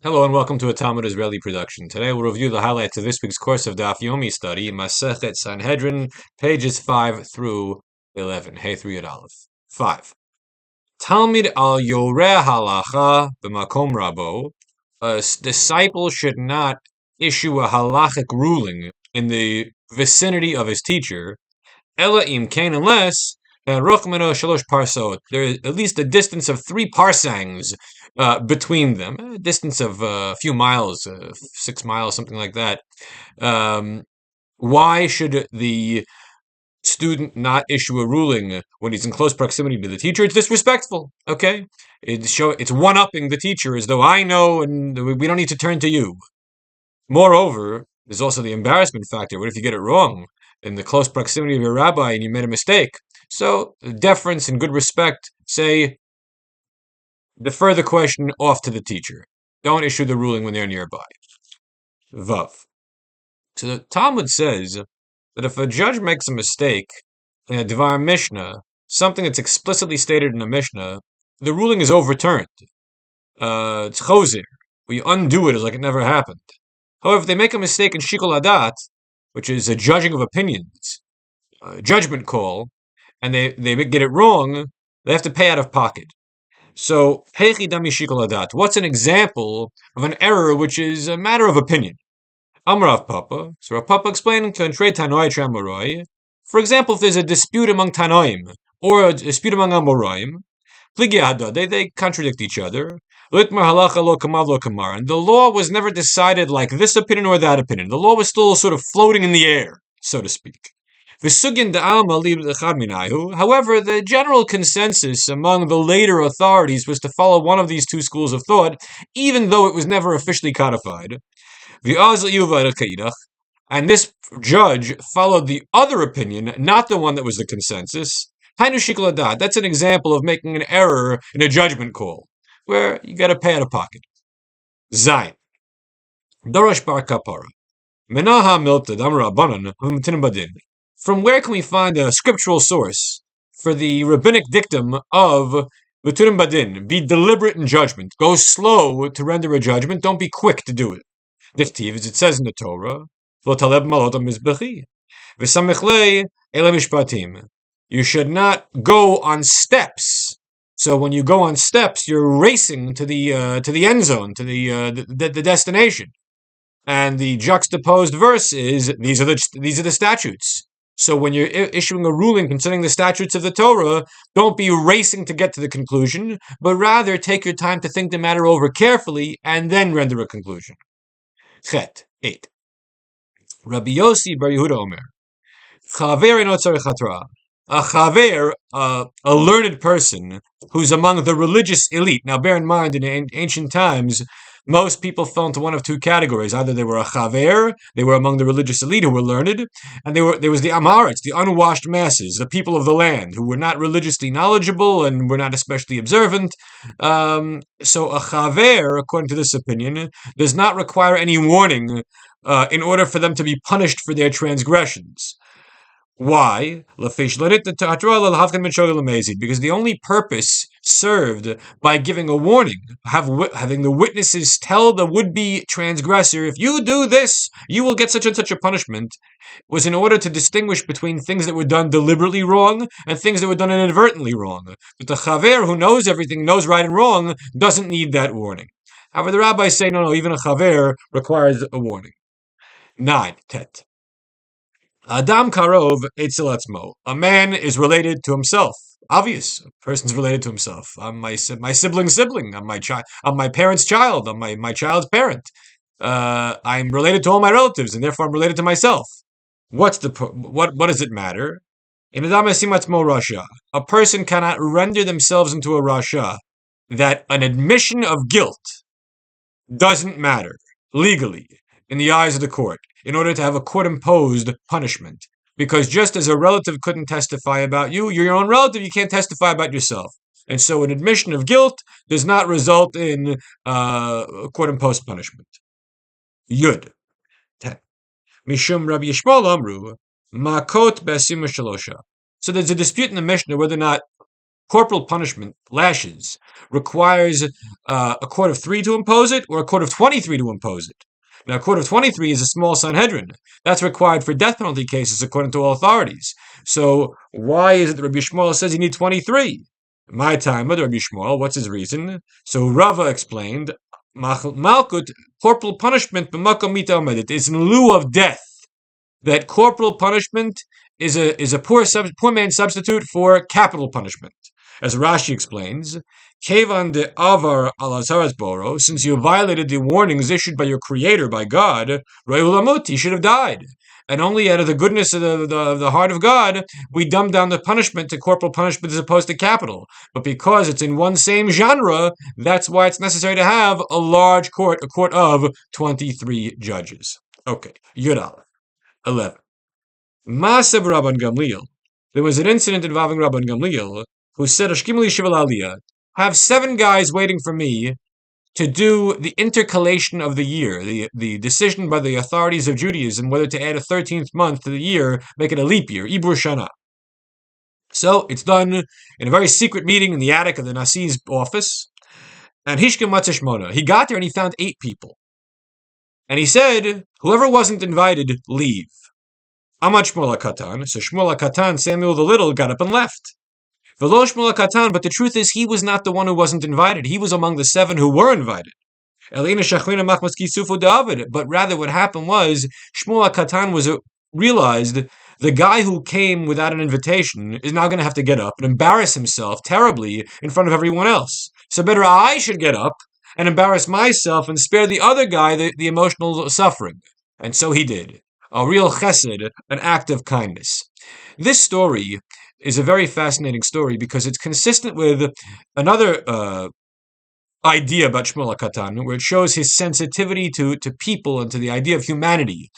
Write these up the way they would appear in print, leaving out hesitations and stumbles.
Hello and welcome to a Talmud Israeli production. Today we'll review the highlights of this week's course of Daf Yomi study, Masechet Sandhedrin, pages 5 through 11. Hey 3 at Aleph. 5. Talmid al yoreh halacha b'makom rabo. A disciple should not issue a halachic ruling in the vicinity of his teacher, ela im kain, unless Rochmeno shalosh parsot. There is at least a distance of 3 parsangs between them, a distance of a few miles, 6 miles, something like that. Why should the student not issue a ruling when he's in close proximity to the teacher? It's disrespectful, it's one-upping the teacher as though I know and we don't need to turn to you. Moreover, there's also the embarrassment factor. What if you get it wrong in the close proximity of your rabbi and you made a mistake? So, deference and good respect say, defer the question off to the teacher. Don't issue the ruling when they're nearby. Vav. So the Talmud says that if a judge makes a mistake in a Dvar Mishnah, something that's explicitly stated in a Mishnah, the ruling is overturned. It's choser. We undo it as like it never happened. However, if they make a mistake in Shikol Hadat, which is a judging of opinions, a judgment call, and they get it wrong, they have to pay out of pocket. So, Hechi Dami Shikol Hadat. What's an example of an error which is a matter of opinion? Amrav Papa. So Rav Papa explaining to Entrei Tanoi Tramoroi. For example, if there's a dispute among Tanoim or a dispute among Amoraim, they contradict each other. Litmar halacha lo kamav lo kamar. And the law was never decided like this opinion or that opinion. The law was still sort of floating in the air, so to speak. However, the general consensus among the later authorities was to follow one of these two schools of thought, even though it was never officially codified. And this judge followed the other opinion, not the one that was the consensus. That's an example of making an error in a judgment call, where you got to pay out of pocket. Zayin. Darash bar kapara. Menaha milta damra banan badin. From where can we find a scriptural source for the rabbinic dictum of B'turim badin? Be deliberate in judgment. Go slow to render a judgment. Don't be quick to do it. Dichtiv, as it says in the Torah, you should not go on steps. So when you go on steps, you're racing to the end zone, to the destination. And the juxtaposed verse is these are the statutes. So when you're issuing a ruling concerning the statutes of the Torah, don't be racing to get to the conclusion, but rather take your time to think the matter over carefully and then render a conclusion. Chet 8. Rabbi Yossi bar Yehuda Omer. Chaver eno tzarich hatra. A chaver, a learned person who's among the religious elite. Now, bear in mind, in ancient times, most people fell into one of two categories. Either they were a chaver, they were among the religious elite who were learned, and there was the amaretz, the unwashed masses, the people of the land, who were not religiously knowledgeable and were not especially observant. So a chaver, according to this opinion, does not require any warning in order for them to be punished for their transgressions. Why? Because the only purpose served by giving a warning, having the witnesses tell the would-be transgressor, if you do this, you will get such and such a punishment, was in order to distinguish between things that were done deliberately wrong and things that were done inadvertently wrong. But the chaver who knows everything, knows right and wrong, doesn't need that warning. However, the rabbis say, no, even a chaver requires a warning. 9. Tet. Adam karov etzel atzmo. A man is related to himself. Obvious. A person's related to himself. I'm my sibling's sibling. I'm my parent's child. I'm my child's parent. I'm related to all my relatives, and therefore I'm related to myself. What does it matter? In Adam esimatzmo rasha. A person cannot render themselves into a rasha. That an admission of guilt doesn't matter legally in the eyes of the court, in order to have a court-imposed punishment. Because just as a relative couldn't testify about you, you're your own relative, you can't testify about yourself. And so an admission of guilt does not result in court-imposed punishment. Yud. 10. Mishum Rabbi Yishmael Amru, Makot Be'asim Shalosha. So there's a dispute in the Mishnah whether or not corporal punishment, lashes, requires a court of 3 to impose it or a court of 23 to impose it. Now, a court of 23 is a small Sanhedrin. That's required for death penalty cases according to all authorities. So why is it that Rabbi Shmuel says you need 23? My time with Rabbi Shmuel, what's his reason? So Rava explained, Malkut, corporal punishment, b'makom mita omedet, is in lieu of death. That corporal punishment is a poor man's substitute for capital punishment. As Rashi explains, Kevan de avar al azaras boro, since you violated the warnings issued by your creator, by God, Reulamut, he should have died. And only out of the goodness of the heart of God, we dumb down the punishment to corporal punishment as opposed to capital. But because it's in one same genre, that's why it's necessary to have a large court, a court of 23 judges. Okay, Yud Aleph. 11. Masev Rabban Gamliel. There was an incident involving Rabban Gamliel who said, Ashkimli Shival Aliyah, have 7 guys waiting for me to do the intercalation of the year, the decision by the authorities of Judaism whether to add a 13th month to the year, make it a leap year, Ibur Shana. So it's done in a very secret meeting in the attic of the Nasi's office. And Hishkim Matzah, he got there and he found 8 people. And he said, whoever wasn't invited, leave. Amad Shmuel HaKatan. So Shmuel HaKatan, Samuel the Little, got up and left. V'lo Shmuel HaKatan, but the truth is he was not the one who wasn't invited. He was among the 7 who were invited. But rather what happened was, Shmuel HaKatan realized the guy who came without an invitation is now going to have to get up and embarrass himself terribly in front of everyone else. So better I should get up and embarrass myself and spare the other guy the emotional suffering. And so he did. A real chesed, an act of kindness. This story is a very fascinating story because it's consistent with another idea about Shmuel HaKatan, where it shows his sensitivity to people and to the idea of humanity.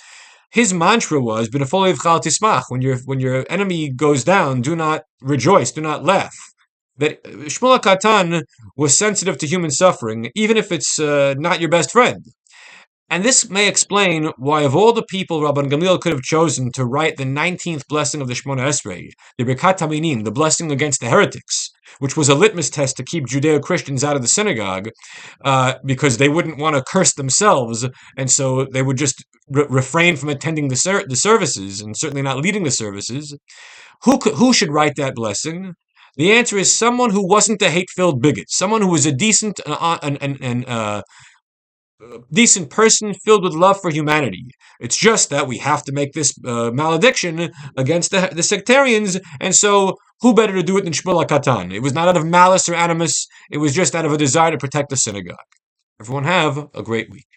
His mantra was, when your enemy goes down, do not rejoice, do not laugh. That Shmuel HaKatan was sensitive to human suffering, even if it's not your best friend. And this may explain why, of all the people Rabban Gamliel could have chosen to write the 19th blessing of the Shemona Esrei, the Birkat Haminim, the blessing against the heretics, which was a litmus test to keep Judeo-Christians out of the synagogue, because they wouldn't want to curse themselves, and so they would just refrain from attending the services, and certainly not leading the services. Who should write that blessing? The answer is someone who wasn't a hate-filled bigot, someone who was a decent decent person filled with love for humanity. It's just that we have to make this malediction against the sectarians, and so who better to do it than Shmuel HaKatan? It was not out of malice or animus, it was just out of a desire to protect the synagogue. Everyone have a great week.